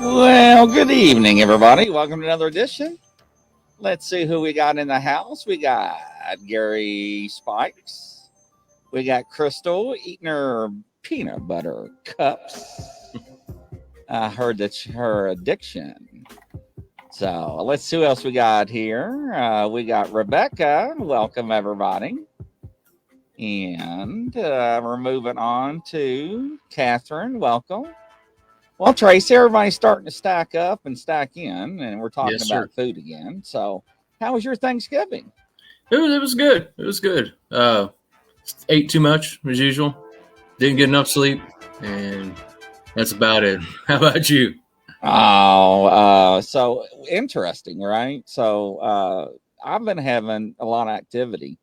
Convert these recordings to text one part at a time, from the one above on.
Well, good evening, everybody. Welcome to another edition. Let's see who we got in the house. We got Gary Spikes. We got Crystal eating her peanut butter cups. I heard that's her addiction. So let's see who else we got here. We got Rebecca. Welcome, everybody. And we're moving on to Catherine. Welcome. Well, Tracy, everybody's starting to stack up and stack in, and we're talking about food again. So, how was your Thanksgiving? It was good. It was good. Ate too much as usual. Didn't get enough sleep, and that's about it. How about you? Oh, so interesting, right? So, I've been having a lot of activity.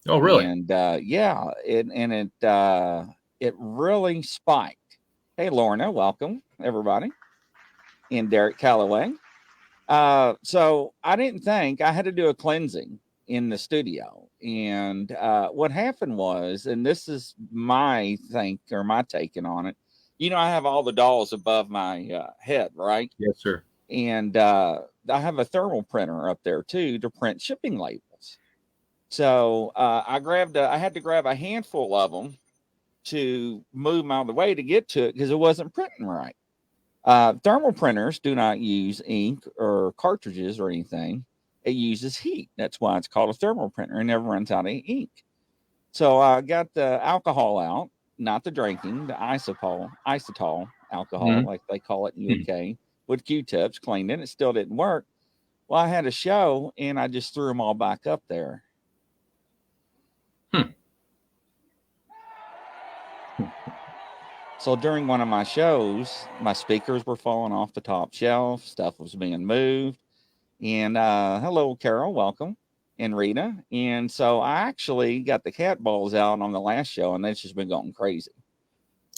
Oh, really? And yeah, it really spiked. Hey, Lorna, welcome, everybody. And Derek Calloway. So I didn't think I had to do a cleansing in the studio. And what happened was, and this is my taking on it, I have all the dolls above my head, right? Yes, sir. And I have a thermal printer up there too to print shipping labels. So I had to grab a handful of them to move them out of the way to get to it because it wasn't printing right. Thermal printers do not use ink or cartridges or anything. It uses heat. That's why it's called a thermal printer. It never runs out of ink. So I got the alcohol out, not the drinking, the isotol alcohol, like they call it in UK, with Q-tips, cleaned it. It still didn't work. Well, I had a show, and I just threw them all back up there. So during one of my shows, my speakers were falling off the top shelf. Stuff was being moved. And hello, Carol, welcome. And Rita. And so I actually got the cat balls out on the last show, and it's just been going crazy.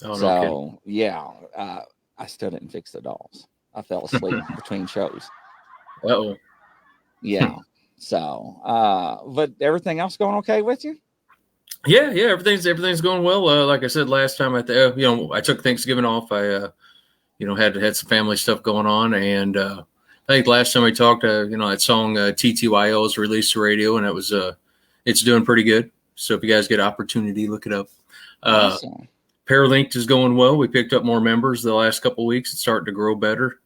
Oh, so, no yeah, I still didn't fix the dolls. I fell asleep between shows. Uh-oh. Yeah. So, but everything else going okay with you? Yeah, everything's going well. Like I said last time, I took Thanksgiving off. I had some family stuff going on, and I think last time we talked, that song TTYO was released to radio, and it was it's doing pretty good. So if you guys get an opportunity, look it up. Awesome. Paralinked is going well. We picked up more members the last couple of weeks. It's starting to grow better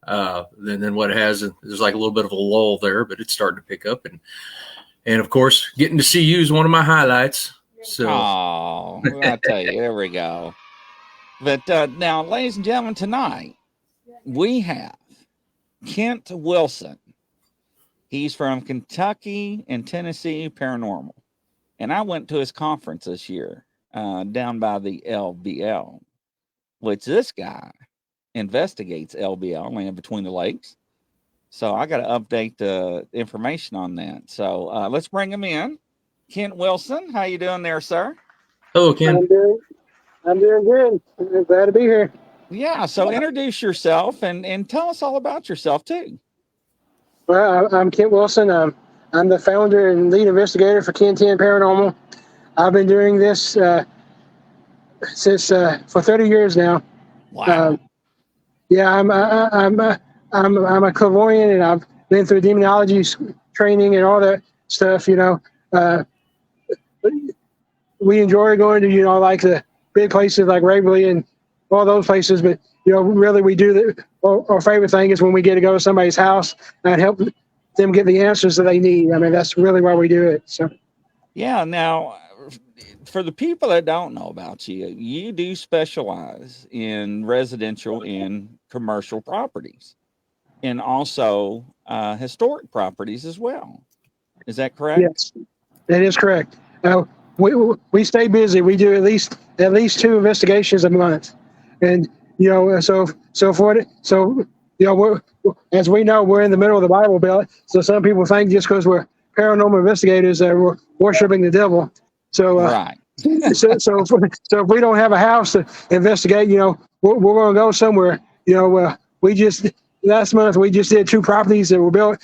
than what it has. There's like a little bit of a lull there, but it's starting to pick up, and of course, getting to see you is one of my highlights. So, I tell you, there we go. But now, ladies and gentlemen, tonight we have Kent Wilson. He's from Kentucky and Tennessee Paranormal. And I went to his conference this year down by the LBL, which this guy investigates LBL, Land Between the Lakes. So I got to update the information on that. So let's bring him in. Kent Wilson, how you doing there, sir? Hello, Ken. I'm doing good. I'm glad to be here. Yeah, so introduce yourself and tell us all about yourself, too. Well, I'm Kent Wilson. I'm the founder and lead investigator for 1010 Paranormal. I've been doing this since for 30 years now. Wow. Yeah, I'm a clairvoyant, and I've been through demonology training and all that stuff. We enjoy going to like the big places like Waverly and all those places, but really we do our favorite thing is when we get to go to somebody's house and help them get the answers that they need. I mean, that's really why we do it. So yeah, now for the people that don't know about you, you do specialize in residential and commercial properties, and also historic properties as well. Is that correct? Yes, that is correct. We stay busy. We do at least 2 investigations a month, and as we know, we're in the middle of the Bible Belt. So some people think just because we're paranormal investigators that we're worshiping the devil. So right. so if we don't have a house to investigate, we're going to go somewhere. Last month we just did 2 properties that were built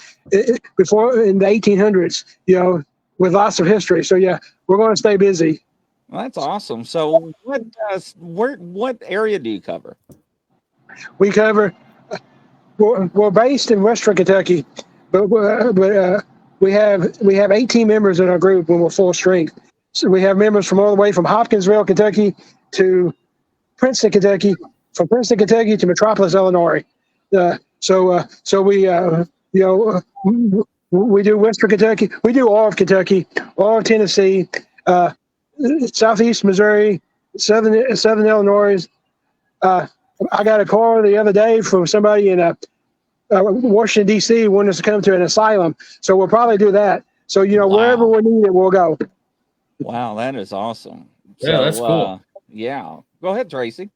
before in the 1800s. With lots of history. So yeah, we're going to stay busy. Well, that's awesome. So what area do you cover? We cover. We're based in Western Kentucky, but we have 18 members in our group when we're full strength. So we have members from all the way from Hopkinsville, Kentucky, to Princeton, Kentucky, from Princeton, Kentucky to Metropolis, Illinois. So we do Western Kentucky. We do all of Kentucky, all of Tennessee, Southeast Missouri, Southern Illinois. I got a call the other day from somebody in Washington, D.C. wanting us to come to an asylum. So we'll probably do that. So, Wow. Wherever we need it, we'll go. Wow, that is awesome. Yeah, that's cool. Yeah. Go ahead, Tracy.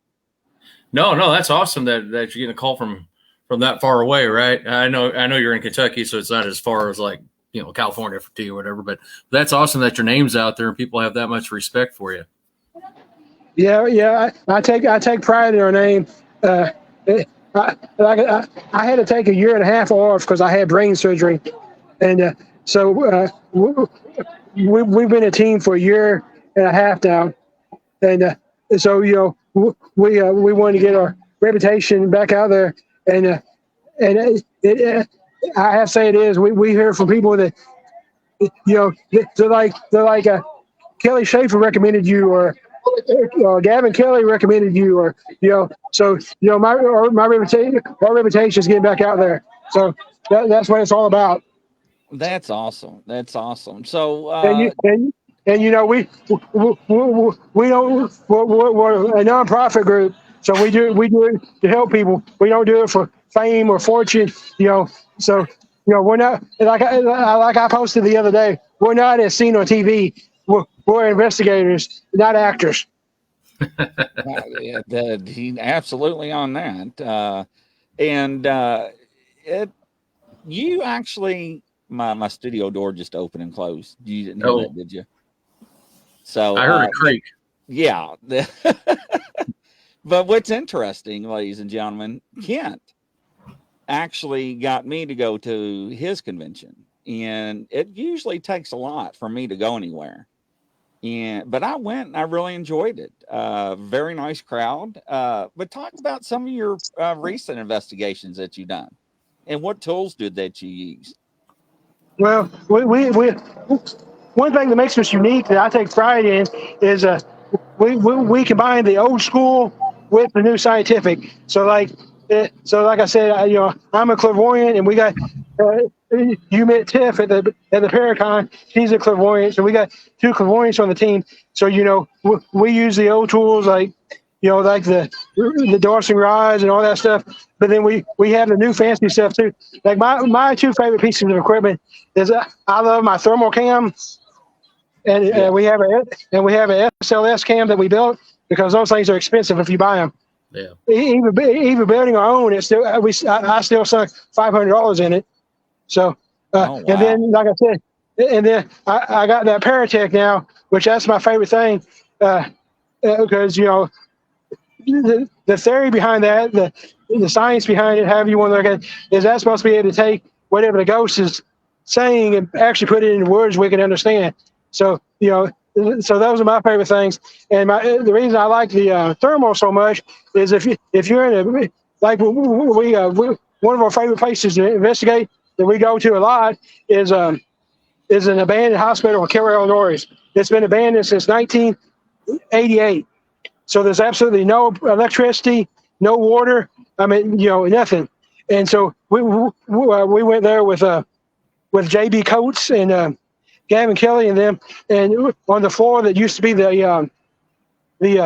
No, that's awesome that you're getting a call from that far away, right? I know you're in Kentucky, so it's not as far as like, California to you or whatever, but that's awesome that your name's out there and people have that much respect for you. Yeah. I take pride in our name. I had to take a year and a half off because I had brain surgery. And so we've been a team for a year and a half now. And so, we wanted to get our reputation back out there, and I have to say it is. We hear from people that they're like Kelly Schaefer recommended you, or Gavin Kelly recommended you, or so my reputation, our reputation is getting back out there. So that's what it's all about. That's awesome. That's awesome. So, And we don't we're a nonprofit group, so we do it to help people. We don't do it for fame or fortune. So we're not like I posted the other day. We're not as seen on TV. We're investigators, not actors. he absolutely on that. You actually, my studio door just opened and closed. You didn't hear that, did you? So I heard a creak. Yeah. But what's interesting, ladies and gentlemen, Kent actually got me to go to his convention, and it usually takes a lot for me to go anywhere. But I went and I really enjoyed it. Very nice crowd. But talk about some of your recent investigations that you've done, and what tools that you use. Well, we one thing that makes us unique that I take pride in is we combine the old school with the new scientific. So like I said, I'm a clairvoyant, and we got you met Tiff at the Paracon. She's a clairvoyant, so we got two clairvoyants on the team. So we use the old tools like like the dorsing rods and all that stuff. But then we have the new fancy stuff too. Like my two favorite pieces of equipment is I love my thermal cam, and we have an SLS cam that we built because those things are expensive if you buy them. Yeah. Even building our own, it's still I still sunk $500 in it. So wow. And then like I said, and then I got that Paratech now, which that's my favorite thing because the theory behind that, the science behind it, however you want to look at it, is that's supposed to be able to take whatever the ghost is saying and actually put it into words we can understand. So so those are my favorite things. And the reason I like the thermal so much is if you're in a like we one of our favorite places to investigate that we go to a lot is an abandoned hospital in Carroll, Illinois. It's been abandoned since 1988. So there's absolutely no electricity, no water. I mean, nothing. And so we went there with J.B. Coates and Gavin Kelly and them, and on the floor that used to be the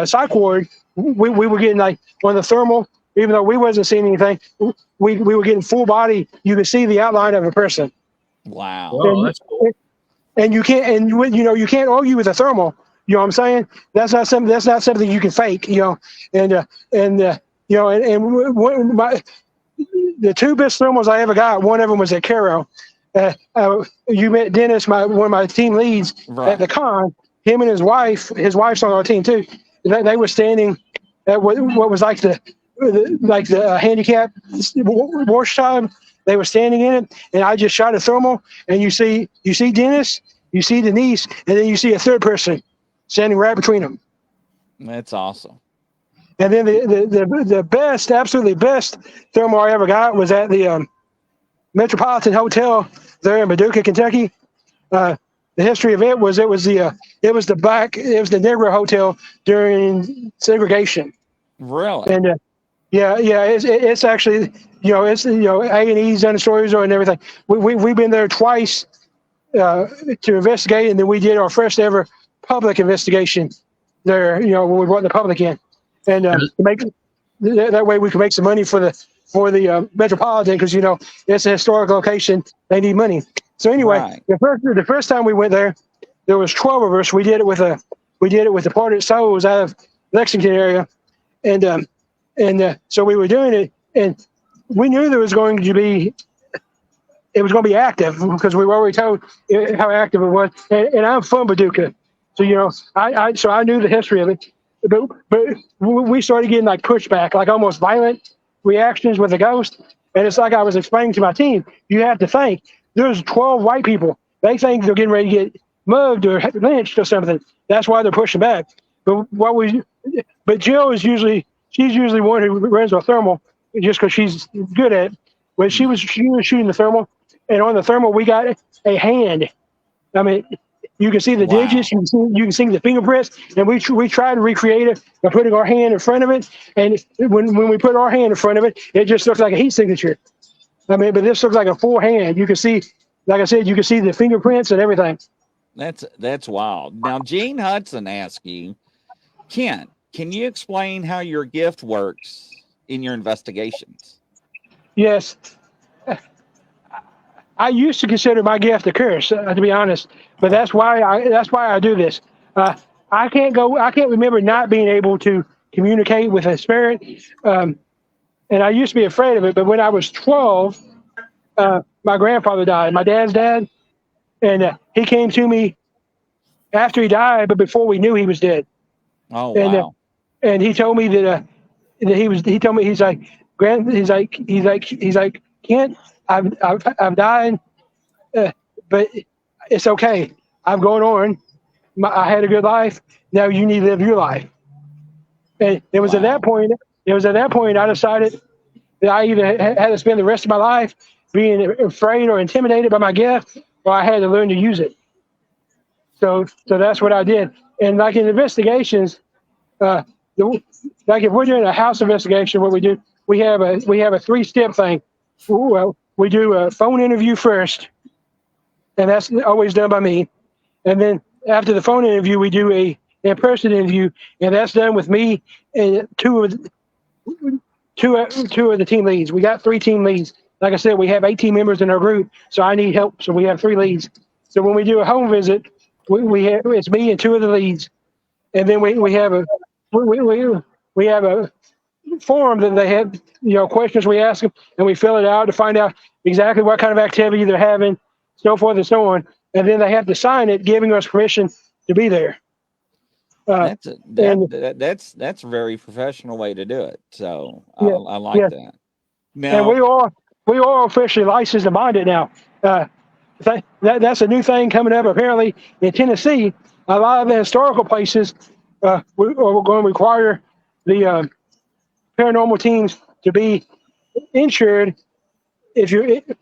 psych ward, we were getting like on the thermal, even though we wasn't seeing anything, we were getting full body. You could see the outline of a person. Wow. Oh, that's cool. And you can't, you can't argue with a thermal. You know what I'm saying? That's not something you can fake. The two best thermals I ever got, one of them was at Carroll. You met Dennis, one of my team leads at the con. Him and his wife's on our team too. They were standing at what was like the handicap wash time. They were standing in it, and I just shot a thermal, and you see Dennis, you see Denise, and then you see a third person standing right between them. That's awesome. And then the best, absolutely best thermal I ever got was at the Metropolitan Hotel there in Paducah, Kentucky. The history of it was the Negro Hotel during segregation. Really? And it's actually A&E's done stories on and everything. We've been there twice to investigate, and then we did our first ever public investigation there. When we brought the public in, and to make that way we can make some money for the Metropolitan, because it's a historic location. They need money. So anyway, right. the first time we went there was 12 of us. We did it with Departed Souls out of Lexington area, and so we were doing it, and we knew there was going to be active because we were already told how active it was. And I'm from Paducah, so I knew the history of it. But we started getting like pushback, like almost violent reactions with the ghost. And it's like I was explaining to my team, you have to think, there's 12 white people. They think they're getting ready to get mugged or lynched or something. That's why they're pushing back. But what we, but Jill is she's usually one who runs a thermal just because she's good at it. But she was shooting the thermal, and on the thermal we got a hand. I mean, you can see the digits, Wow. you can see the fingerprints, and we try to recreate it by putting our hand in front of it. And when we put our hand in front of it, it just looks like a heat signature. I mean, but this looks like a full hand. You can see, like I said, you can see the fingerprints and everything. That's wild. Now, Gene Hudson asked you, Kent, can you explain how your gift works in your investigations? Yes, I used to consider my gift a curse, to be honest. But that's why I do this. I can't remember not being able to communicate with a spirit, and I used to be afraid of it. But when I was 12, my grandfather died, my dad's dad, and he came to me after he died, but before we knew he was dead. Oh, And wow. and he told me that he told me, he's like, Kent, I've died, but it's okay. I'm going on. I had a good life. Now you need to live your life. And it was at that Wow. point. It was at that point I decided that I either had to spend the rest of my life being afraid or intimidated by my gift, or I had to learn to use it. So that's what I did. And like in investigations, like if we're doing a house investigation, what we do, we have a 3-step thing. Well, we do a phone interview first, and that's always done by me. And then after the phone interview, we do a in-person interview, and that's done with me and two of the team leads. We got 3 team leads. Like I said, we have 18 members in our group, so I need help. So we have 3 leads. So when we do a home visit, it's me and 2 of the leads, and then we have a form that they have, questions we ask them, and we fill it out to find out exactly what kind of activity they're having, so forth and so on. And then they have to sign it, giving us permission to be there. That's And a very professional way to do it. So yeah, I like yeah. that. And Now, we are officially licensed and bonded now. That's a new thing coming up apparently in Tennessee. A lot of the historical places we're going to require the paranormal teams to be insured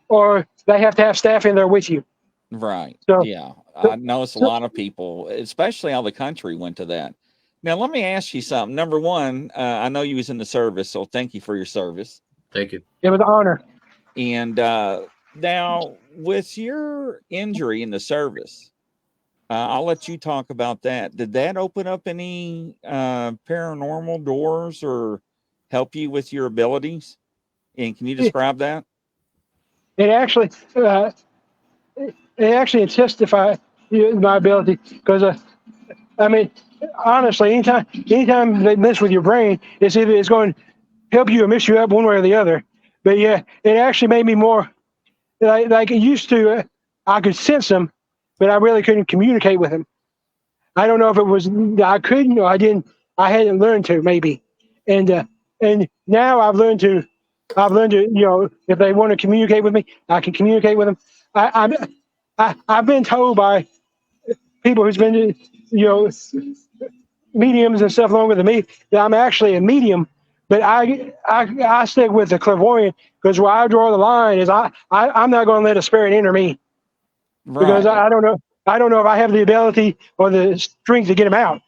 or they have to have staff in there with you. right. So, Yeah. so, I noticed a so lot of people, especially out of the country, went to that. Now, let me ask you something. Number one, I know you was in the service, so thank you for your service. Thank you. it was an honor. And now, with your injury in the service, I'll let you talk about that. Did that open up any paranormal doors or help you with your abilities? And can you It, describe that? it actually intensified my ability because I mean, honestly, anytime they mess with your brain, it's either it's going to help you or mess you up one way or the other. But yeah, it actually made me more like it used to. I could sense them, but I really couldn't communicate with them. I don't know if it was I couldn't or I didn't. I hadn't learned to maybe, and now I've learned to if they want to communicate with me, I can communicate with them. I've been told by people who's been mediums and stuff longer than me that I'm actually a medium, but I stick with the clairvoyant because where I draw the line is I'm not going to let a spirit enter me because Right. I don't know if I have the ability or the strength to get them out.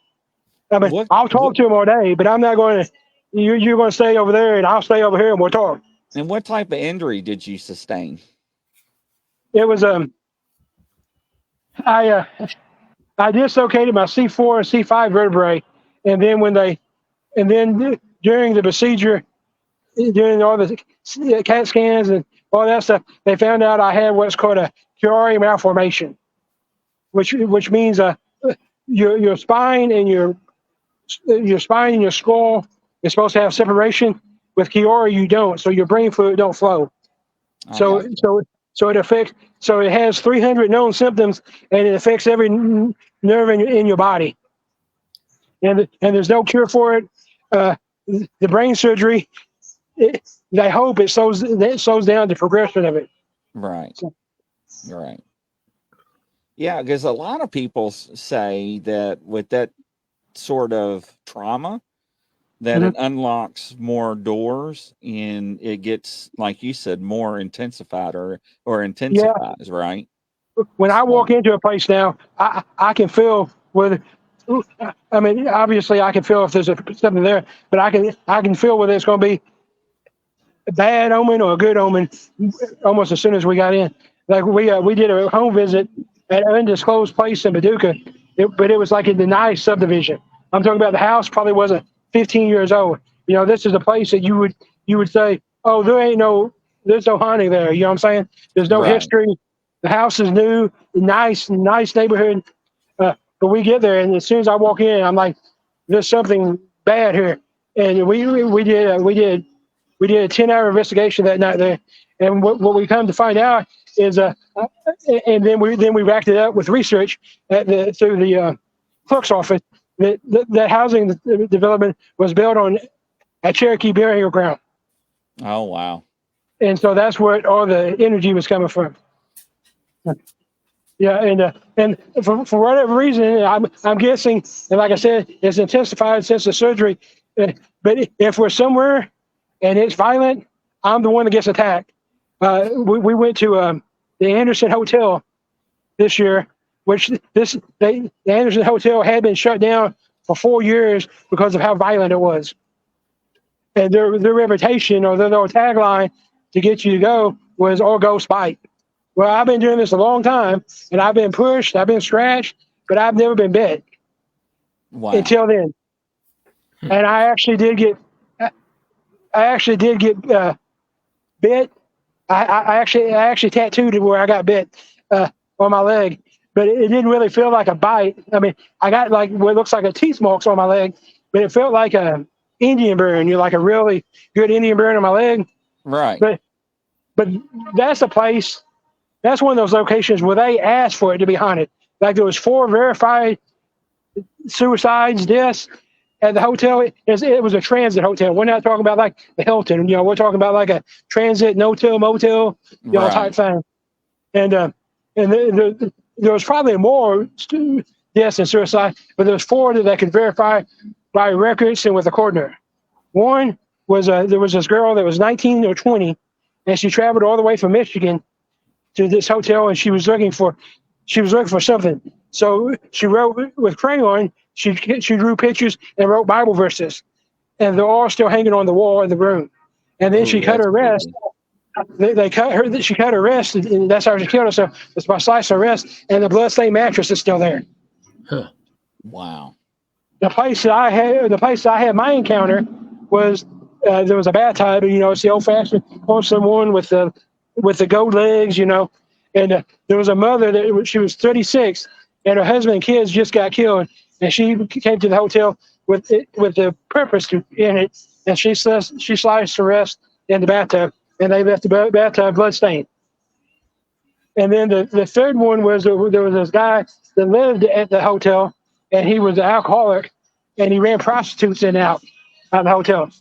I mean, What I'll talk what to them all day, but I'm not going to. You're going to stay over there, and I'll stay over here, and we'll talk. and what type of injury did you sustain? It was I I dislocated my C4 and C5 vertebrae, and then during the procedure, during all the CAT scans and all that stuff, they found out I had what's called a Chiari malformation, which means your spine and your spine and your skull is supposed to have separation. With Chiari, you don't, so your brain fluid don't flow. I So got you. so so it affects. So it has 300 known symptoms, and it affects every nerve in your body. And there's no cure for it. Uh, the brain surgery, I hope it slows down the progression of it. Right. So, Right. Yeah, because a lot of people say that with that sort of trauma that it unlocks more doors and it gets, like you said, more intensified or intensifies, right? When I walk So, into a place now, I can feel whether. I mean, obviously, I can feel if there's something there, but I can feel whether it's going to be a bad omen or a good omen almost as soon as we got in. Like we did a home visit at an undisclosed place in Paducah, but it was like in the nice subdivision. I'm talking about the house probably wasn't 15 years old. You know, this is a place that you would say, oh, there's no haunting there. You know what I'm saying? There's no right. history. The house is new, nice neighborhood. But we get there, and as soon as I walk in, I'm like, there's something bad here. And we did a 10-hour investigation that night there, and what we come to find out is, and then we racked it up with research through the clerk's office that housing development was built on a Cherokee burial ground, Oh, wow. and so that's where all the energy was coming from. Yeah, and for whatever reason, I'm guessing, and like I said, it's intensified since the surgery. But if we're somewhere and it's violent, I'm the one that gets attacked. We went to the Anderson Hotel this year, which the Anderson Hotel had been shut down for 4 years because of how violent it was, and their reputation or their tagline to get you to go was "All Go Spike." Well, I've been doing this a long time, and I've been pushed, I've been scratched, but I've never been bit Wow. until then. And I actually did get bit. I actually tattooed where I got bit on my leg, but it didn't really feel like a bite. I mean, I got like what looks like a teeth marks on my leg, but it felt like a Indian burn. You're like a really good Indian burn on my leg. Right. But that's a place. That's one of those locations where they asked for it to be haunted. Like there was 4 verified suicides, deaths at the hotel. It was a transit hotel. We're not talking about like the Hilton. You know, we're talking about like a transit, no-till, motel, type thing. And there was probably more deaths and suicide, but there was 4 that could verify by records and with a coroner. One was there was this girl that was 19 or 20, and she traveled all the way from Michigan to this hotel, and she was looking for something. So she wrote with crayon. She drew pictures and wrote Bible verses, and they're all still hanging on the wall in the room. And then she cut her wrist. They cut her. She cut her wrist, and that's how she killed herself. It's by slicing her wrist, and the bloodstained mattress is still there. Huh. Wow. The place that I had my encounter was there was a bathtub. You know, it's the old-fashioned porcelain one with the gold legs. You know, and there was a mother that she was 36, and her husband and kids just got killed, and she came to the hotel with the purpose to in it, and she sliced her wrist in the bathtub, and they left the bathtub bloodstained. And then the third one was there was this guy that lived at the hotel, and he was an alcoholic, and he ran prostitutes in and out of the hotel.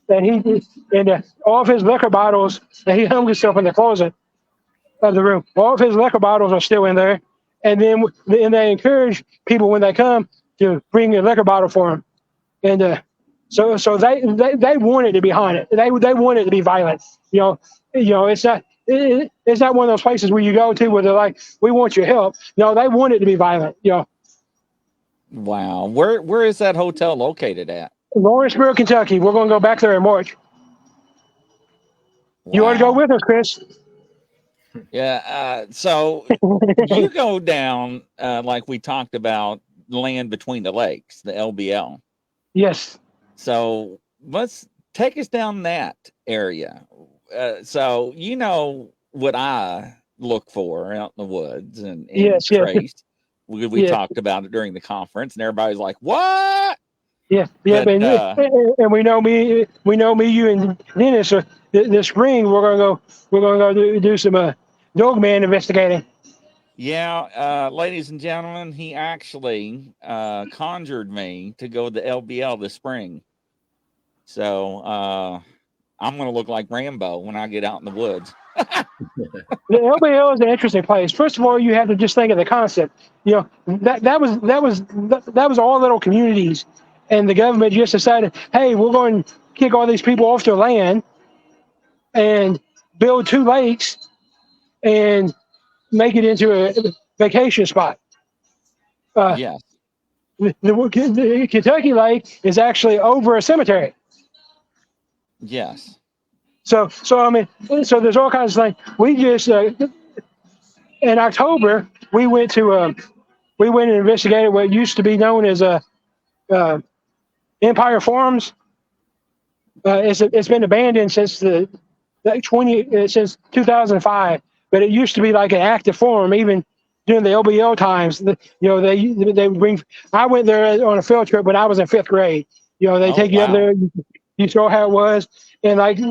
And all of his liquor bottles, and he hung himself in the closet of the room. All of his liquor bottles are still in there, and then they encourage people when they come to bring a liquor bottle for him. And so they want it to be haunted. They want it to be violent. You know, it's not one of those places where you go to where they're like, we want your help. No, they want it to be violent. You know. Wow. Where is that hotel located at? Lawrenceburg, Kentucky. We're going to go back there in March. Wow. You want to go with us, Chris? Yeah. So you go down, like we talked about, land between the lakes, the LBL. Yes. So let's take us down that area. So you know what I look for out in the woods and yes, trace. We yes. talked about it during the conference, and everybody's like, "What?" Yeah, But, and we know me, you and Dennis. This spring we're gonna go do some dog man investigating. Yeah, ladies and gentlemen, he actually conjured me to go to the LBL this spring. So I'm going to look like Rambo when I get out in the woods. The LBL is an interesting place. First of all, you have to just think of the concept. That was all little communities, and the government just decided, hey, we're going to kick all these people off their land and build 2 lakes and make it into a vacation spot. Yes. The Kentucky Lake is actually over a cemetery. Yes. So there's all kinds of things. We just in October we went and investigated what used to be known as Empire Farms. It's been abandoned since since 2005, but it used to be like an active farm even during the LBL times. They would bring. I went there on a field trip when I was in 5th grade. They take you up there. You saw how it was, and like so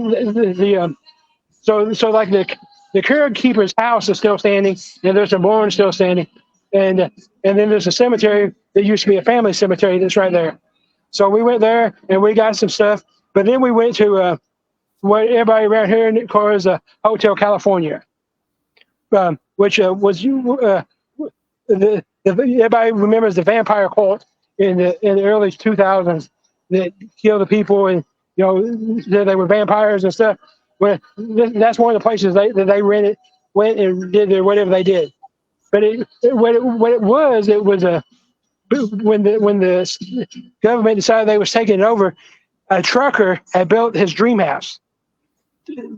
like the carekeeper's house is still standing, and there's a barn still standing, and then there's a cemetery that used to be a family cemetery that's right there. So we went there and we got some stuff, but then we went to what everybody around here calls Hotel California, which was everybody remembers the vampire cult in the early 2000s that killed the people and they were vampires and stuff. Well, that's one of the places that they went and did whatever they did. But what it was when the government decided they was taking it over, a trucker had built his dream house,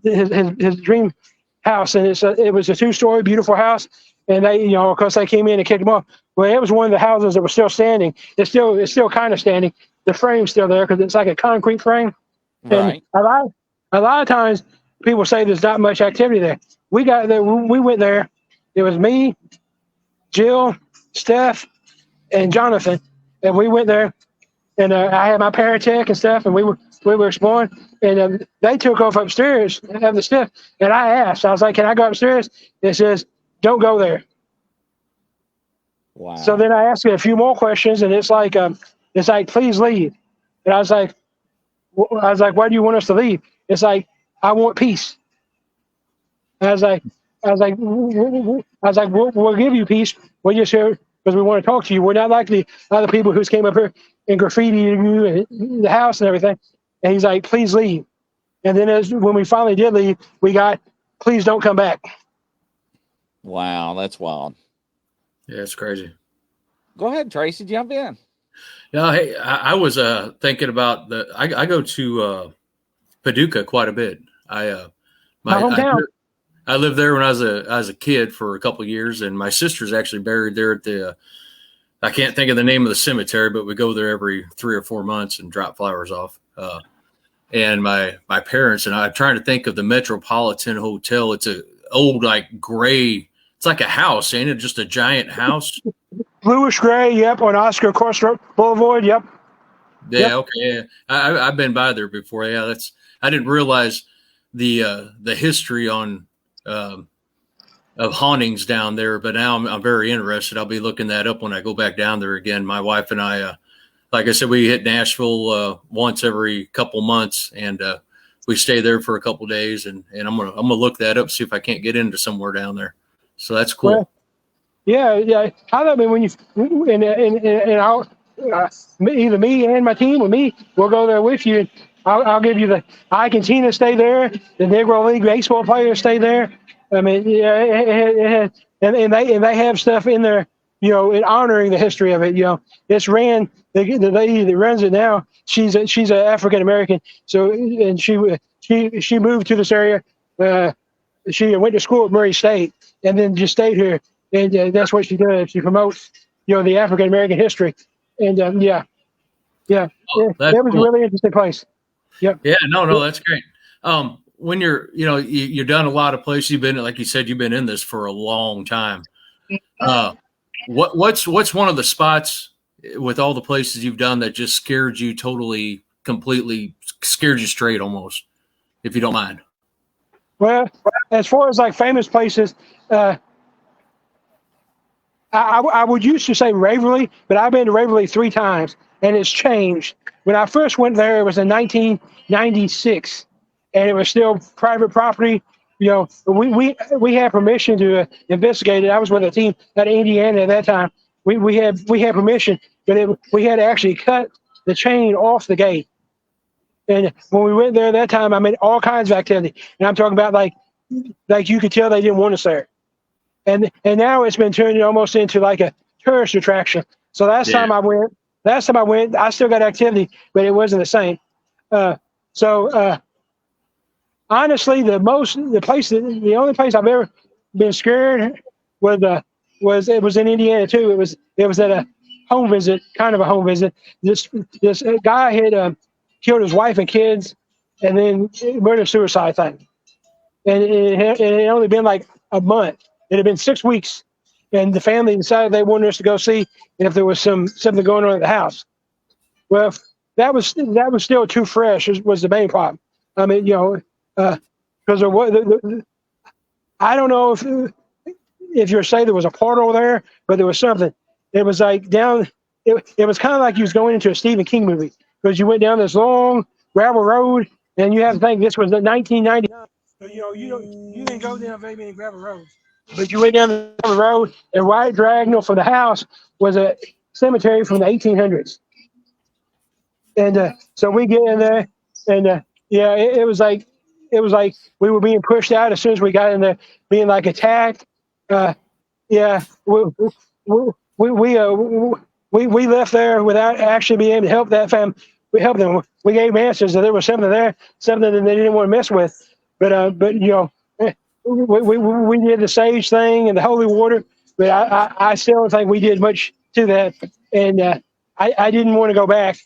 his dream house, and it was a 2-story beautiful house. And they, of course, they came in and kicked him off. Well, it was one of the houses that was still standing. It's still kind of standing. The frame's still there because it's like a concrete frame. Right. And a lot of times people say there's not much activity there. We got there. We went there. It was me, Jill, Steph, and Jonathan, and we went there. And I had my paratech and stuff, and we were exploring. And they took off upstairs and have the stuff. And I asked, I was like, "Can I go upstairs?" And it says, "Don't go there." Wow. So then I asked it a few more questions, and it's like, "Please leave." And I was like, "Why do you want us to leave?" It's like, "I want peace." And I was like, we'll give you peace. We're just here because we want to talk to you. We're not like the other people who came up here and graffitied you and the house and everything. And he's like, "Please leave." And then when we finally did leave, we got, "Please don't come back." Wow, that's wild. Yeah, it's crazy. Go ahead, Tracy, jump in. Yeah, hey, I was thinking about I go to Paducah quite a bit. My hometown. I lived there when I was a kid for a couple of years, and my sister's actually buried there at the. I can't think of the name of the cemetery, but we go there every 3 or 4 months and drop flowers off. And my parents and I'm trying to think of the Metropolitan Hotel. It's a old like gray. It's like a house, ain't it? Just a giant house. Bluish gray. Yep, on Oscar Course Boulevard. Yep. Yeah. Yep. Okay. Yeah. I've been by there before. Yeah. I didn't realize the history on. Of hauntings down there, but now I'm very interested. I'll be looking that up when I go back down there again. My wife and I, like I said, we hit Nashville once every couple months, and we stay there for a couple days. And I'm gonna look that up, see if I can't get into somewhere down there. So that's cool. Well, yeah. I mean, when you and I'll either me and my team or me, we'll go there with you. I'll give you I can Tina stay there. The Negro League baseball players stay there. I mean, yeah, and they have stuff in there, in honoring the history of it. It's ran. The lady that runs it now, she's an African American. So and she moved to this area. She went to school at Murray State and then just stayed here, and that's what she does. She promotes, the African American history, and yeah. It was cool. A really interesting place. Yep. Yeah, no, that's great. When you've done a lot of places, you've been, like you said, you've been in this for a long time. What's one of the spots with all the places you've done that just scared you completely scared you straight almost, if you don't mind? Well, as far as like famous places, I would used to say Waverly, but I've been to Waverly 3 times, and it's changed. When I first went there, it was in 1996, and it was still private property. we had permission to investigate it. I was with a team out of Indiana at that time. We had permission, but we had to actually cut the chain off the gate. And when we went there that time, I made all kinds of activity, and I'm talking about like you could tell they didn't want us there. And now it's been turned almost into like a tourist attraction. So last time I went, I still got activity, but it wasn't the same. So honestly, the only place I've ever been scared was it was in Indiana too. It was at a home visit, kind of a home visit. This guy had killed his wife and kids, and then murder suicide thing. And it had only been like a month. It had been 6 weeks, and the family decided they wanted us to go see if there was something going on at the house. Well, that was still too fresh. Was the main problem. I mean, because there was. I don't know if you're saying there was a portal there, but there was something. It was like down. It was kind of like you was going into a Stephen King movie because you went down this long gravel road, and you have to think this was the 1999. So, you didn't go down very many gravel roads, but you went down the gravel road, and right diagonal from the house was a cemetery from the 1800s. And so we get in there, and it was like we were being pushed out as soon as we got in there, being like attacked. Yeah, we left there without actually being able to help that family. We helped them. We gave them answers that there was something there, something that they didn't want to mess with. But we did the sage thing and the holy water. But I still don't think we did much to that. And I didn't want to go back.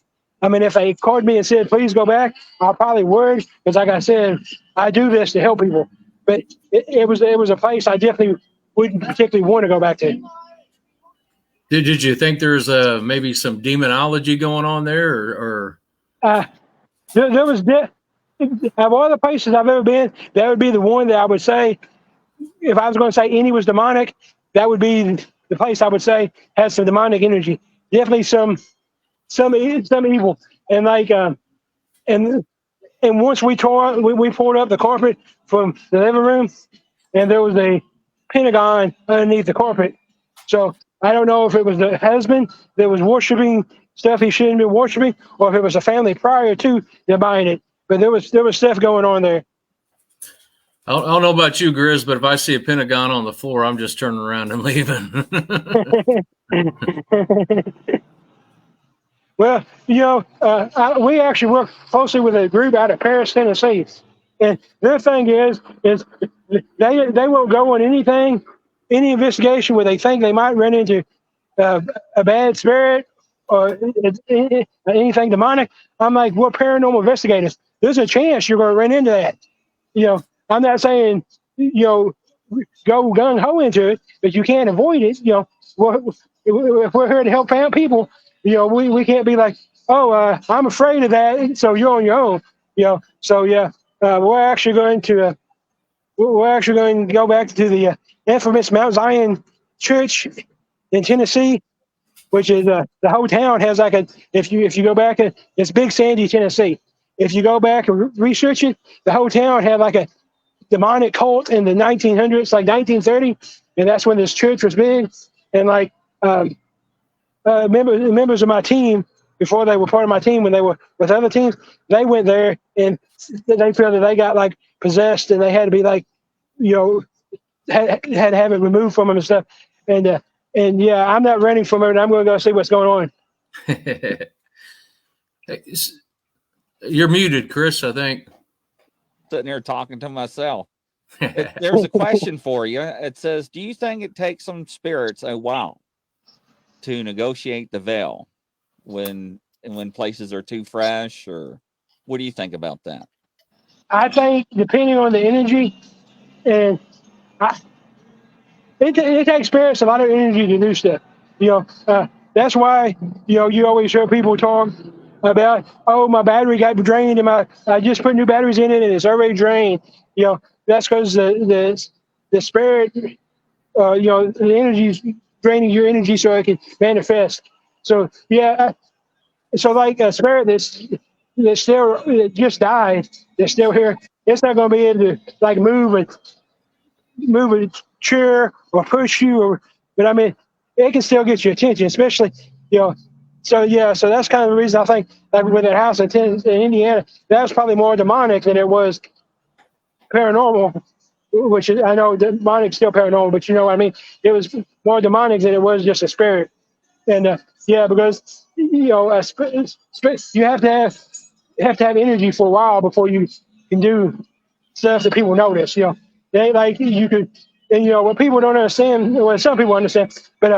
I mean, if they called me and said, please go back, I probably would. Because like I said, I do this to help people. But it was a place I definitely wouldn't particularly want to go back to. Did you think there's maybe some demonology going on there, or? There was of all the places I've ever been, that would be the one that I would say, if I was going to say any was demonic, that would be the place I would say has some demonic energy. Definitely some evil. And like and once we pulled up the carpet from the living room, and there was a pentagon underneath the carpet. So I don't know if it was the husband that was worshiping stuff he shouldn't be worshiping, or if it was a family prior to them buying it. But there was stuff going on there. I don't know about you, Grizz, but if I see a pentagon on the floor, I'm just turning around and leaving. Well, we actually work closely with a group out of Paris, Tennessee, and their thing is they won't go on any investigation where they think they might run into a bad spirit or anything demonic. I'm like, we're paranormal investigators. There's a chance you're going to run into that. I'm not saying, go gung ho into it, but you can't avoid it. If we're here to help out people, we can't be like, I'm afraid of that, so you're on your own. We're actually going to go back to the infamous Mount Zion Church in Tennessee, which is the whole town has like if you go back, it's Big Sandy, Tennessee. If you go back and research it, the whole town had like a demonic cult in the 1900s, like 1930, and that's when this church was big. And like members of my team, before they were part of my team, when they were with other teams, they went there and they felt that they got like possessed, and they had to be like, had to have it removed from them and stuff. And yeah, I'm not running from it. I'm going to go see what's going on. You're muted, Chris, I think. Sitting here talking to myself. There's a question for you. It says, do you think it takes some spirits a while to negotiate the veil when places are too fresh, or what do you think about that? I think depending on the energy, and it takes spirits a lot of energy to do stuff. That's why you always hear people talk about, my battery got drained, and I just put new batteries in it and it's already drained. That's because the spirit, the energy is draining your energy so it can manifest. So yeah, so like a spirit that just died, they're still here, it's not going to be able to like move a chair or push you, but I mean, it can still get your attention, especially, you know. So yeah, so that's kind of the reason I think like with that house in Indiana, that was probably more demonic than it was paranormal. Which is, I know demonic's still paranormal, but you know what I mean. It was more demonic than it was just a spirit, and yeah, because you know, you have to have energy for a while before you can do stuff that people notice. You know, they ain't like you could, and you know what people don't understand. Well, some people understand, but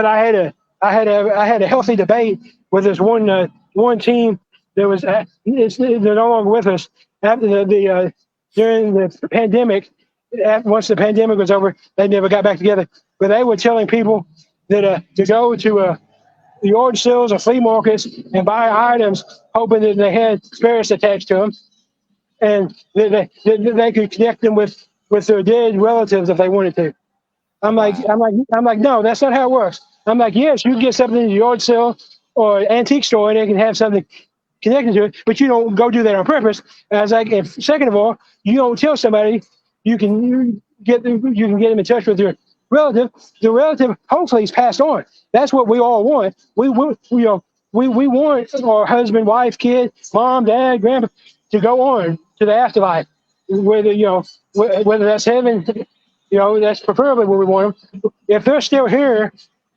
I had a healthy debate with this one team that was they're no longer with us after the during the pandemic. Once the pandemic was over, they never got back together. But they were telling people that to go to the yard sales or flea markets and buy items, hoping that they had spirits attached to them, and they could connect them with their dead relatives if they wanted to. I'm like, no, that's not how it works. I'm like, yes, you can get something in the yard sale or antique store and they can have something connected to it, but you don't go do that on purpose. And I was like, if, second of all, you don't tell somebody you can get them in touch with your relative. The relative hopefully is passed on. That's what we all want. We want our husband, wife, kid, mom, dad, grandpa to go on to the afterlife, whether that's heaven. That's preferably where we want them. If they're still here,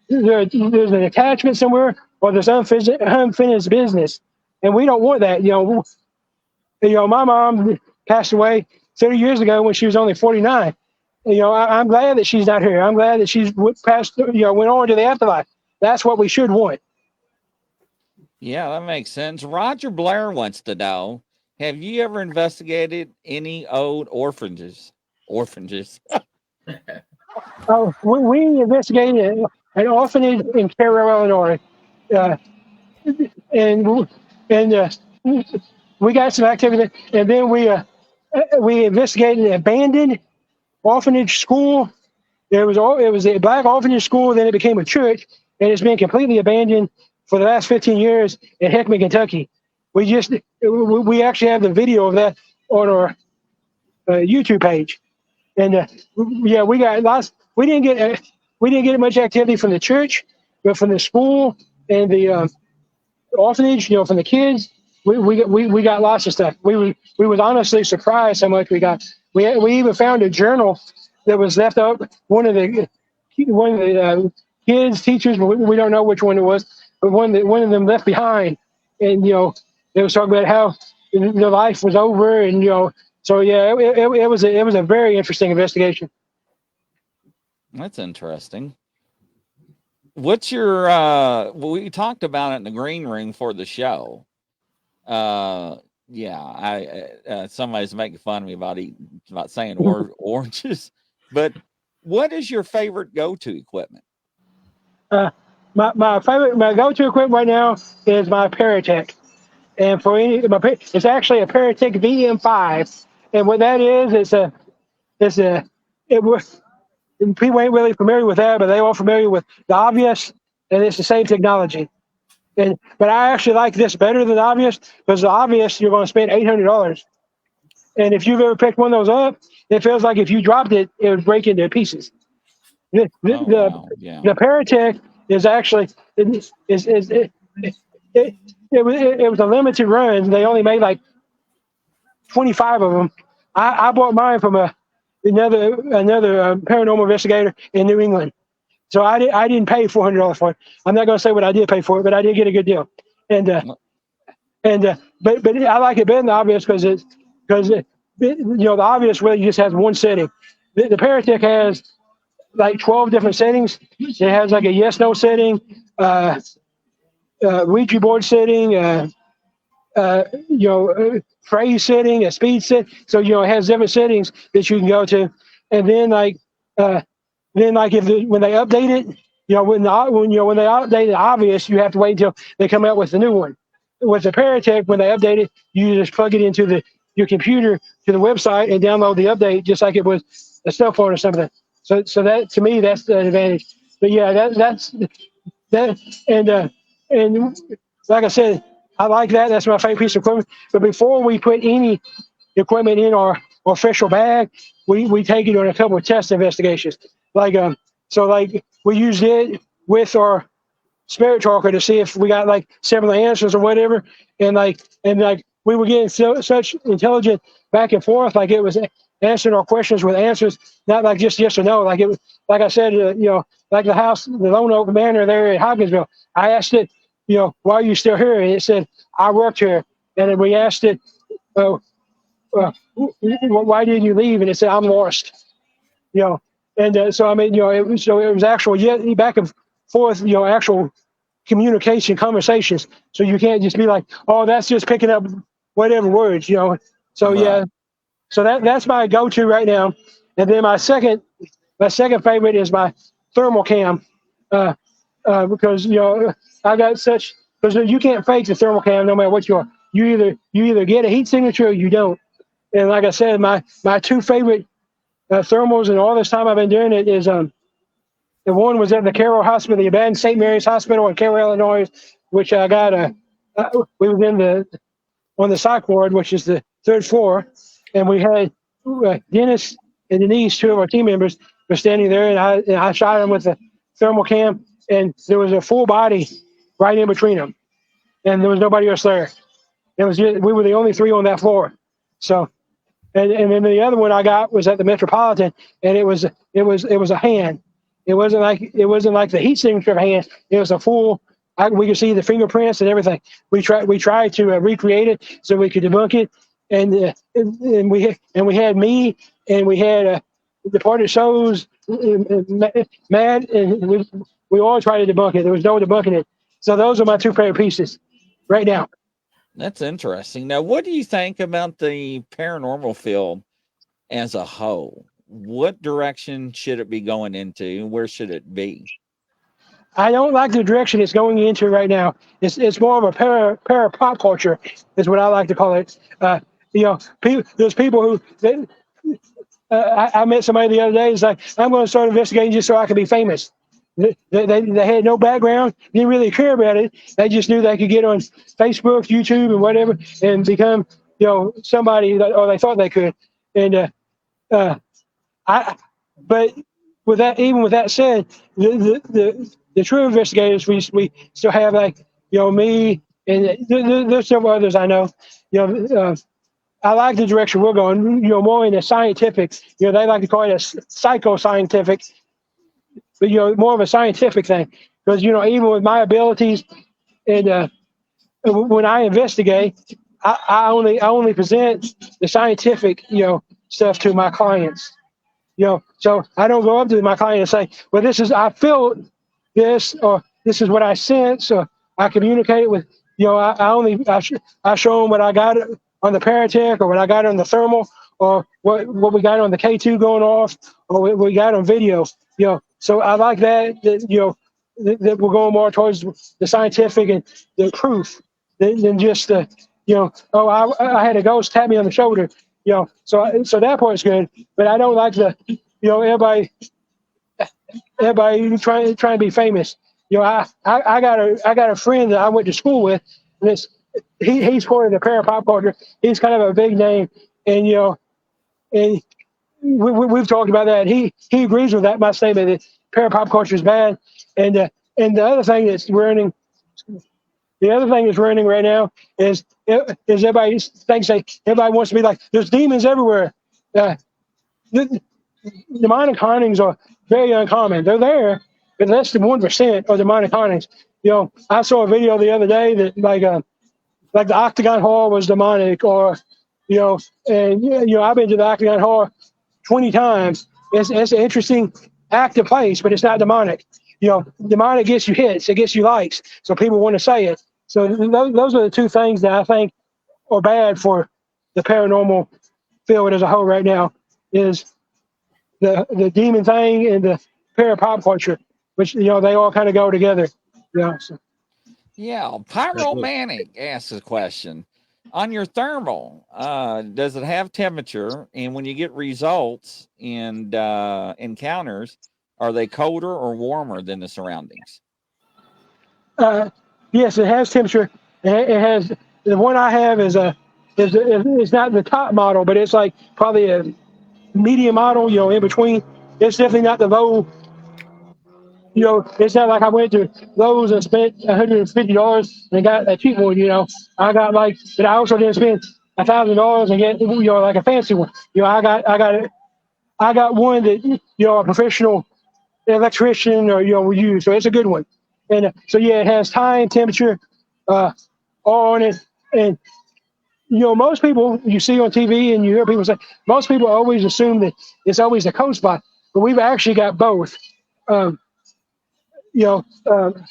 there's an attachment somewhere, or there's unfinished business, and we don't want that. My mom passed away 30 years ago when she was only 49. I'm glad that she's not here. I'm glad that she's passed. Went on to the afterlife. That's what we should want. Yeah, that makes sense. Roger Blair wants to know: have you ever investigated any old orphanages? Oh, we investigated an orphanage in Cairo, Illinois, and we got some activity, and then we investigated an abandoned orphanage school. It was a black orphanage school. Then it became a church, and it's been completely abandoned for the last 15 years in Hickman, Kentucky. We actually have the video of that on our YouTube page. And yeah, we got lots. We didn't get much activity from the church, but from the school and the orphanage. From the kids, we got lots of stuff. We was honestly surprised how much we got. We even found a journal that was left up. One of the kids, teachers, we don't know which one it was, but one of them left behind, and they was talking about how their life was over, and So yeah, it was a very interesting investigation. That's interesting. What's your we talked about it in the green room for the show. Yeah, somebody's making fun of me about saying oranges, but what is your favorite go-to equipment? My go-to equipment right now is my Paratech, and it's actually a Paratech VM5, and what that is, people ain't really familiar with that, but they are familiar with the Obvious, and it's the same technology. But I actually like this better than the Obvious, because the Obvious you're going to spend $800, and if you've ever picked one of those up, it feels like if you dropped it, it would break into pieces. The Paratech is actually it was a limited run. They only made like 25 of them. I bought mine from another paranormal investigator in New England. So I didn't pay $400 for it. I'm not going to say what I did pay for it, but I did get a good deal. But I like it better than the Obvious because the Obvious really just has one setting. The Paratech has like 12 different settings. It has like a yes/no setting, Ouija board setting, phrase setting, a speed set. So it has different settings that you can go to, and then when they update it, when they update the Obvious, you have to wait until they come out with the new one. With the Paratech, when they update it, you just plug it into your computer to the website and download the update just like it was a cell phone or something. So that to me that's the advantage. But yeah, that's and like I said, I like that. That's my favorite piece of equipment. But before we put any equipment in our official bag, we take it on a couple of test investigations. Like we used it with our spirit talker to see if we got like similar answers or whatever, and we were getting such intelligent back and forth, like it was answering our questions with answers, not like just yes or no. Like it was, like I said, like the Lone Oak Manor there at Hopkinsville. I asked it, why are you still here? And it said, I worked here. And then we asked it, why didn't you leave? And it said, I'm lost. So I mean, it was actual back and forth, actual communication, conversations. So you can't just be like, oh, that's just picking up whatever words, So Right. yeah, so that's my go-to right now. And then my second favorite is my thermal cam, because I got such, because you can't fake the thermal cam no matter what you are. You either get a heat signature or you don't. And like I said, my two favorite thermals in all this time I've been doing it is the one was at the Carroll Hospital, the abandoned St. Mary's Hospital in Carroll, Illinois, which I got we was in on the psych ward, which is the third floor, and we had Dennis and Denise, two of our team members, were standing there, and I shot them with a thermal cam, and there was a full body right in between them, and there was nobody else there. It was we were the only three on that floor. So, and then the other one I got was at the Metropolitan, and it was a hand. It wasn't like the heat signature of a hand. It was a full. We could see the fingerprints and everything. We tried to recreate it so we could debunk it, and we had me, and we had Departed Souls, Matt, and we all tried to debunk it. There was no debunking it. So those are my two favorite pieces right now. That's interesting. Now, what do you think about the paranormal field as a whole? What direction should it be going into? Where should it be? I don't like the direction it's going into right now. It's more of a para pop culture, is what I like to call it. There's people who I met somebody the other day. It's like, I'm going to start investigating just so I can be famous. They had no background, didn't really care about it. They just knew they could get on Facebook, YouTube, and whatever, and become somebody, or they thought they could. And but with that, even with that said, the true investigators, we still have, like, me, and there's several others I know. I like the direction we're going. More in the scientific. They like to call it a psycho-scientific, but more of a scientific thing. Because even with my abilities, and when I investigate, I only present the scientific stuff to my clients. So I don't go up to my client and say, well, I feel this, or this is what I sense, or I communicate with, I show them what I got on the Paratech, or what I got on the thermal, or what we got on the K2 going off, or what we got on video. So I like that we're going more towards the scientific and the proof than just I had a ghost tap me on the shoulder. So that part's good, but I don't like everybody trying to be famous. I got a friend that I went to school with, and he's part of the Parapop culture. He's kind of a big name, and and we've talked about that. He agrees with my statement that Parapop culture is bad, and the other thing that's running. The other thing that's running right now is everybody thinks everybody wants to be like, there's demons everywhere. Demonic hauntings are very uncommon. They're there, but less than 1% of demonic hauntings. I saw a video the other day that like the Octagon Hall was demonic, or and I've been to the Octagon Hall 20 times. It's an interesting active place, but it's not demonic. Demonic gets you hits, it gets you likes, so people want to say it. So those are the two things that I think are bad for the paranormal field as a whole right now, is the demon thing and the para-pop culture, which they all kind of go together. So. Yeah, Pyromanic asks a question. On your thermal, does it have temperature? And when you get results and encounters, are they colder or warmer than the surroundings? Yes, it has temperature. It has, the one I have is it's not the top model, but it's like probably a medium model, in between. It's definitely not the low. It's not like I went to Lowe's and spent $150 and got a cheap one. I got but I also didn't spend $1,000 and get like a fancy one. I got one that a professional electrician or would use, so it's a good one. And so it has time, temperature, all on it. And most people you see on TV and you hear people say, most people always assume that it's always a cold spot, but we've actually got both. Um, you know, um,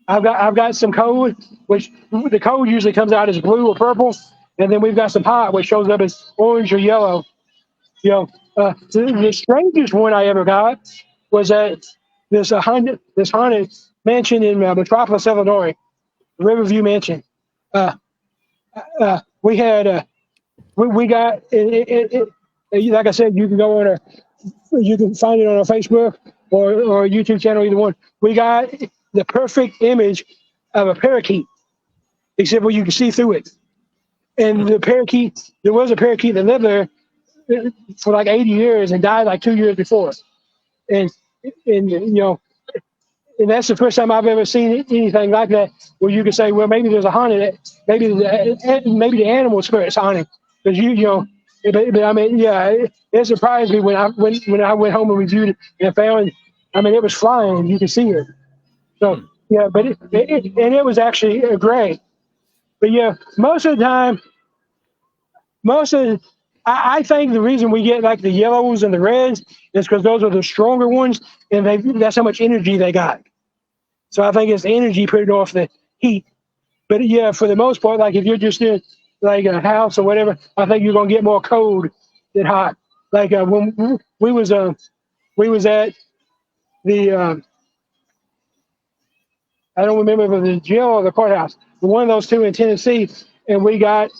I've got some code, which the code usually comes out as blue or purple, and then we've got some hot, which shows up as orange or yellow. The strangest one I ever got was at this haunted mansion in Metropolis, Illinois, Riverview Mansion. We had we got like I said, you can go on you can find it on our Facebook or YouTube channel, either one. We got the perfect image of a parakeet, except where you can see through it. And the parakeet, there was a parakeet that lived there for like 80 years and died like 2 years before. And and that's the first time I've ever seen anything like that, where you could say, well, maybe there's a haunted, maybe the animal spirit's haunting, because But I mean, it surprised me when I went home and reviewed it and found, it was flying. You could see it. So but it was actually gray. But most of the time, I think the reason we get like the yellows and the reds is because those are the stronger ones, and that's how much energy they got. So I think it's the energy putting off the heat. But for the most part, like if you're just in like a house or whatever, I think you're gonna get more cold than hot. Like when we was at the I don't remember if it was the jail or the courthouse, but one of those two in Tennessee, and we caught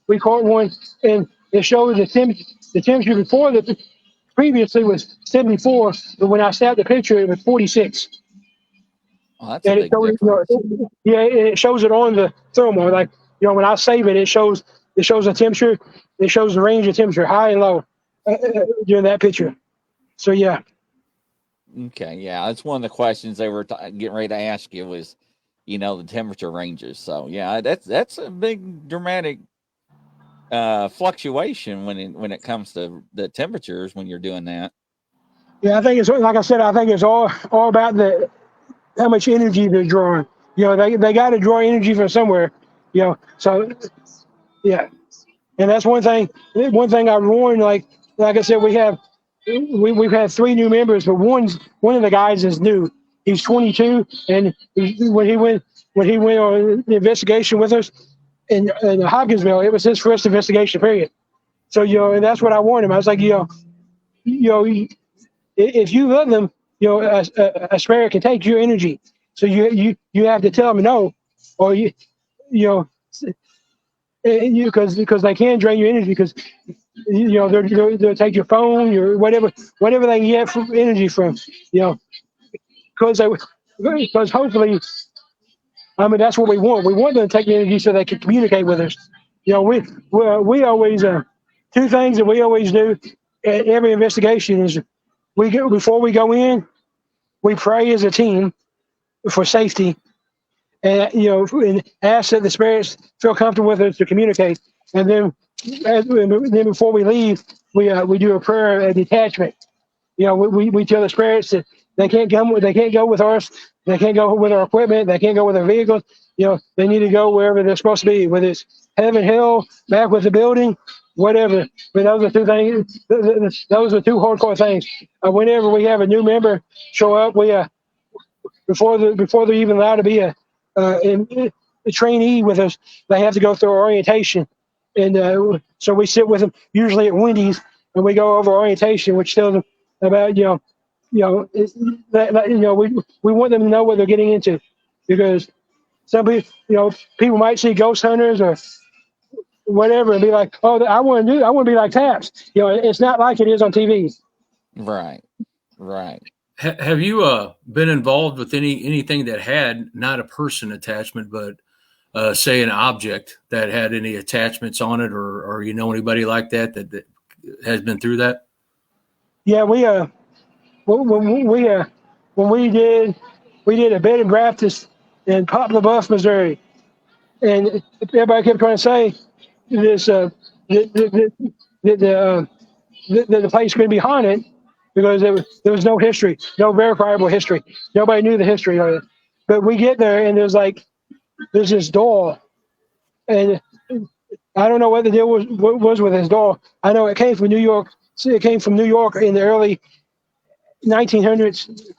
one, and it showed the temperature before previously was 74, but when I snapped the picture, it was 46. Well, that's a big difference. It shows it on the thermal. Like when I save it, it shows the temperature. It shows the range of temperature, high and low, during that picture. So Okay, yeah, that's one of the questions they were getting ready to ask you was, the temperature ranges. So that's a big dramatic fluctuation when it comes to the temperatures when you're doing that. Yeah, I think it's like I said. I think it's all about how much energy they're drawing. They got to draw energy from somewhere. So and that's one thing. One thing I warned, like I said, we've had 3 new members, but one of the guys is new. He's 22, and when he went on the investigation with us in Hopkinsville, it was his first investigation period. So and that's what I warned him. I was like, if you let them, a spirit can take your energy. So you have to tell them no, or because they can drain your energy, because they'll take your phone, your whatever they can get from energy from, because hopefully, that's what we want. We want them to take the energy so they can communicate with us. We always 2 things that we always do at every investigation is before we go in, we pray as a team for safety, and and ask that the spirits feel comfortable with us to communicate. And then before we leave, we do a prayer of detachment. We tell the spirits that they can't go with us, they can't go with our equipment, they can't go with our vehicles. They need to go wherever they're supposed to be, whether it's heaven, hell, back with the building, whatever. But those are 2 things. Those are 2 hardcore things. Whenever we have a new member show up, we before they're even allowed to be a trainee with us, they have to go through orientation, and so we sit with them usually at Wendy's, and we go over orientation, which tells them about we want them to know what they're getting into, because some people might see ghost hunters or whatever and be like, oh, I want to be like Taps. It's not like it is on TV. Right. Have you been involved with anything that had not a person attachment, but say an object that had any attachments on it, or you know anybody like that has been through that? Yeah, when we did a bed and breakfast in Poplar Bluff, Missouri, and everybody kept trying to say this the place couldn't be haunted because there was no history, no verifiable history. Nobody knew the history of it. But we get there and there's this door, and I don't know what the deal was with this door. I know it came from New York. It came from New York in the early 1900s,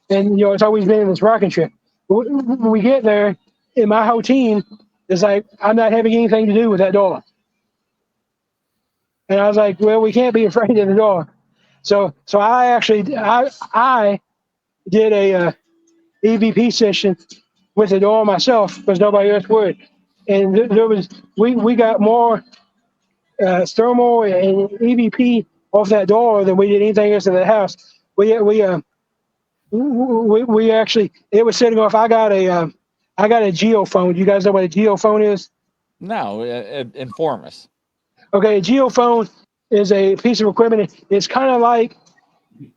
and it's always been in this rocking chair. When we get there, and my whole team is like, I'm not having anything to do with that door. And I was like, well, we can't be afraid of the door. So I actually I did a EVP session with the door myself because nobody else would. And there was we got more thermal and EVP off that door than we did anything else in the house. We actually, it was setting off. I got a geophone. You guys know what a geophone is? No, inform us. Okay, a geophone is a piece of equipment. It's kind of like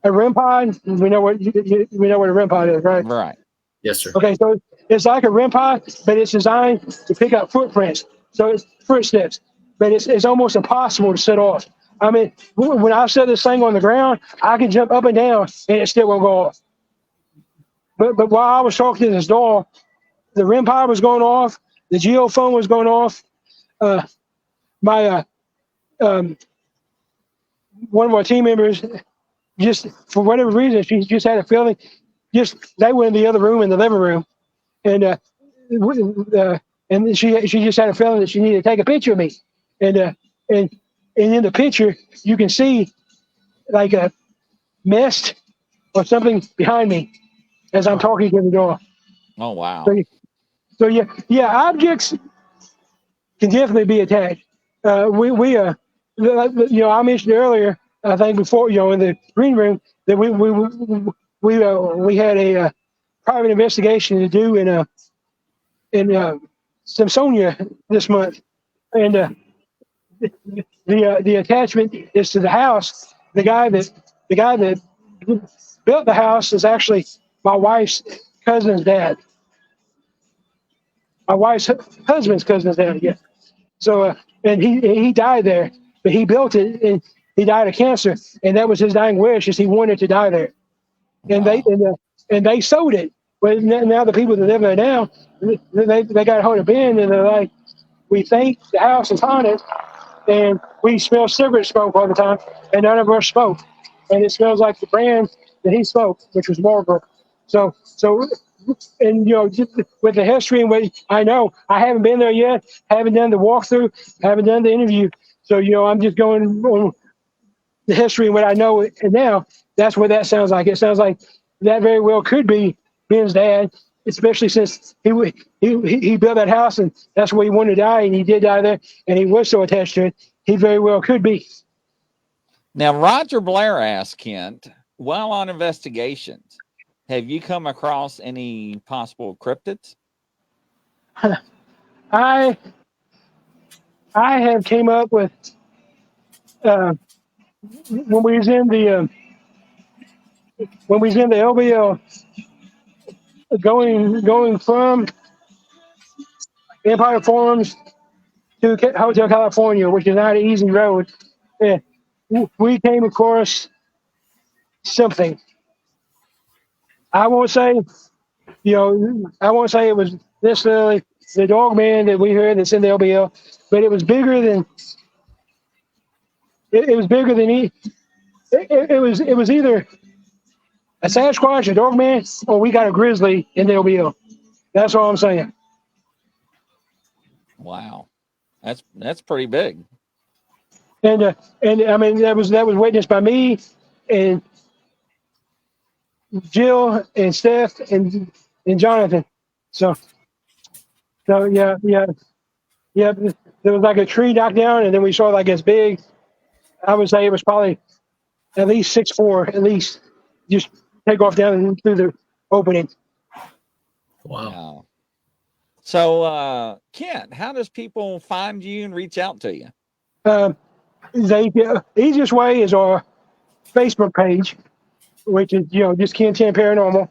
a REM pod. We know what a REM pod is, right? Right. Yes, sir. Okay, so it's like a REM pod, but it's designed to pick up footprints. So it's footsteps, but it's almost impossible to set off. I mean, when I set this thing on the ground, I can jump up and down, and it still won't go off. But while I was talking to this door, the REM pod was going off, the geophone was going off. My one of our team members, just for whatever reason, she just had a feeling. They went in the other room, in the living room, and she just had a feeling that she needed to take a picture of me, and in the picture you can see like a mist or something behind me as I'm talking to the door. Oh wow. So yeah, objects can definitely be attached. I mentioned earlier, I think before, in the green room, that we had a private investigation to do in Simpsonia this month, and the attachment is to the house. The guy that built the house is actually my wife's cousin's dad. My wife's husband's cousin's dad. Yeah. So and he died there, but he built it and he died of cancer, and that was his dying wish, is he wanted to die there. And Wow. they sold it. But now the people that live there now, they got a hold of Ben, and they're like, we think the house is haunted, and we smell cigarette smoke all the time, and none of us smoke, and it smells like the brand that he smoked, which was Marlboro. So and just with the history and what I know, I haven't been there yet, haven't done the walkthrough, haven't done the interview. So I'm just going on the history and what I know, and now that's what that sounds like. It sounds like that very well could be Ben's dad, especially since he built that house and that's where he wanted to die, and he did die there, and he was so attached to it. He very well could be. Now, Roger Blair asked Kent, while on investigations, have you come across any possible cryptids? I have came up with when we was in the LBL, going from Empire Farms to Hotel California, which is not an easy road. Yeah, we came across something. I won't say it was necessarily the dog man that we heard that's in the LBL, but it was bigger than it was bigger than it was either a Sasquatch, a dog man, or we got a grizzly in the LBL. That's all I'm saying. Wow, that's pretty big. And I mean that was witnessed by me and Jill and Steph and Jonathan. So yeah. There was like a tree knocked down, and then we saw like this big. I would say it was probably at least 6'4", at least, just take off down through the opening. Wow. So, Kent, how does people find you and reach out to you? The easiest way is our Facebook page, which is just Ken 10 Paranormal,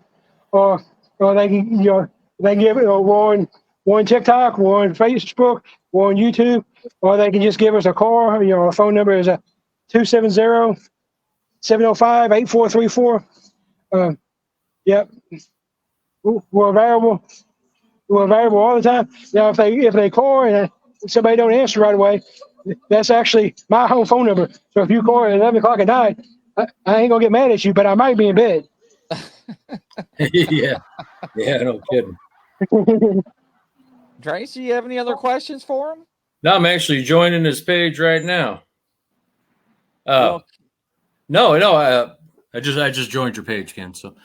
or they can they can give it one TikTok, one Facebook, one YouTube, or they can just give us a call. Our phone number is 270-705-8434. Yep, we're available. We're available all the time. Now, if they call and somebody don't answer right away, that's actually my home phone number. So if you call at 11 o'clock at night, I ain't gonna get mad at you, but I might be in bed. Yeah, no kidding. Tracy, you have any other questions for him? No, I'm actually joining this page right now. No, I just joined your page, Ken. So,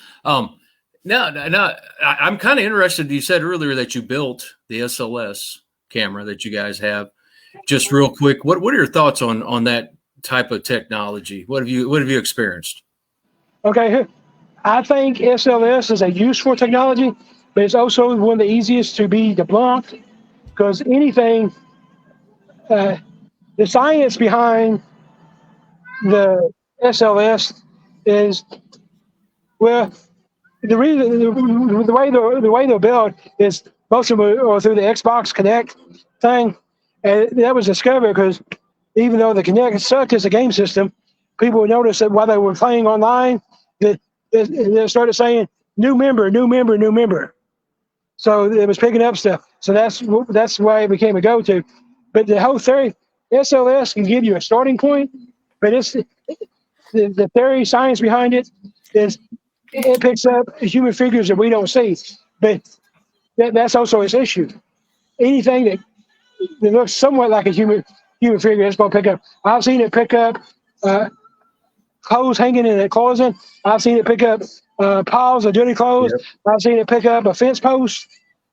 now I'm kind of interested. You said earlier that you built the SLS camera that you guys have. Just real quick, what are your thoughts on that type of technology? What have you experienced? Okay, I think SLS is a useful technology, but it's also one of the easiest to be debunked because anything, the science behind the SLS is, well, the reason the way they're built is most of them are through the Xbox Connect thing, and that was discovered because even though the Connect sucked as a game system, people would notice that while they were playing online, that they started saying new member. So it was picking up stuff. So that's why it became a go-to. But the whole theory, SLS can give you a starting point, but it's the theory science behind it is it picks up human figures that we don't see. But that's also its issue. Anything that looks somewhat like a human figure, it's going to pick up. I've seen it pick up clothes hanging in a closet. I've seen it pick up piles of dirty clothes. Yep. I've seen it pick up a fence post.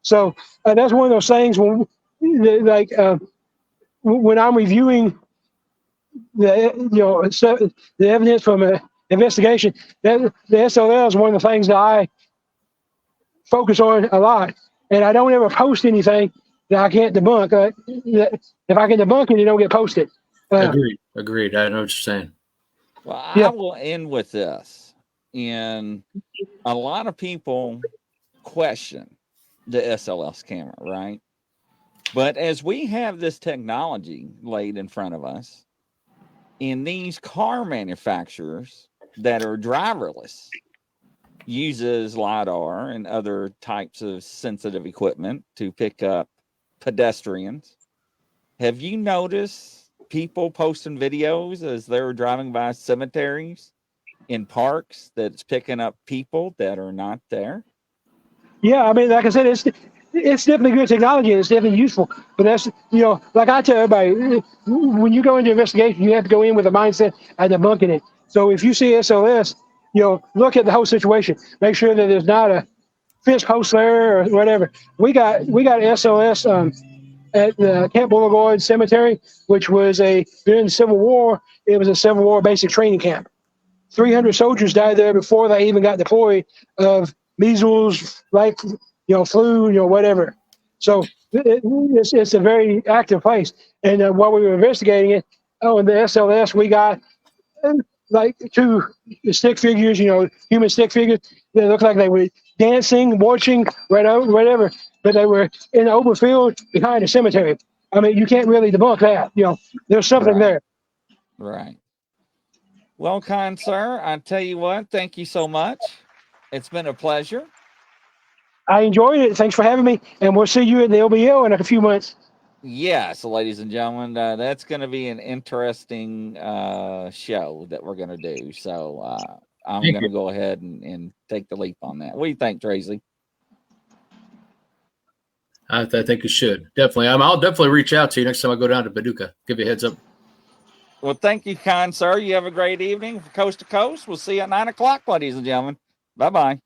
So that's one of those things when I'm reviewing the evidence from an investigation, the SLL is one of the things that I focus on a lot, and I don't ever post anything that I can't debunk. If I can debunk it, it don't get posted. Agreed. I know what you're saying. Well, I will end with this. And a lot of people question the SLS camera, right? But as we have this technology laid in front of us, in these car manufacturers that are driverless uses LiDAR and other types of sensitive equipment to pick up pedestrians. Have you noticed people posting videos as they're driving by cemeteries in parks that's picking up people that are not there? Yeah, I mean, like I said, it's definitely good technology and it's definitely useful. But that's, like I tell everybody, when you go into investigation, you have to go in with a mindset of debunking it. So if you see SLS, look at the whole situation. Make sure that there's not a fence post there or whatever. We got SLS at the Camp Boulevard Cemetery, which was during the Civil War. It was a Civil War basic training camp. 300 soldiers died there before they even got deployed of measles, flu, whatever. So it's a very active place. And while we were investigating it, in the SLS, we got two stick figures, human stick figures. They looked like they were dancing, marching, whatever, but they were in the open field behind the cemetery. I mean, you can't really debunk that. There's something there. Right. Well, kind sir, I tell you what, thank you so much. It's been a pleasure. I enjoyed it. Thanks for having me, and we'll see you at the LBL in a few months. Yes, ladies and gentlemen, that's going to be an interesting show that we're going to do. So I'm going to go ahead and take the leap on that. What do you think, Tracy? I think you should. Definitely. I'll definitely reach out to you next time I go down to Paducah. Give you a heads up. Well, thank you, kind sir. You have a great evening from coast to coast. We'll see you at 9 o'clock, ladies and gentlemen. Bye-bye.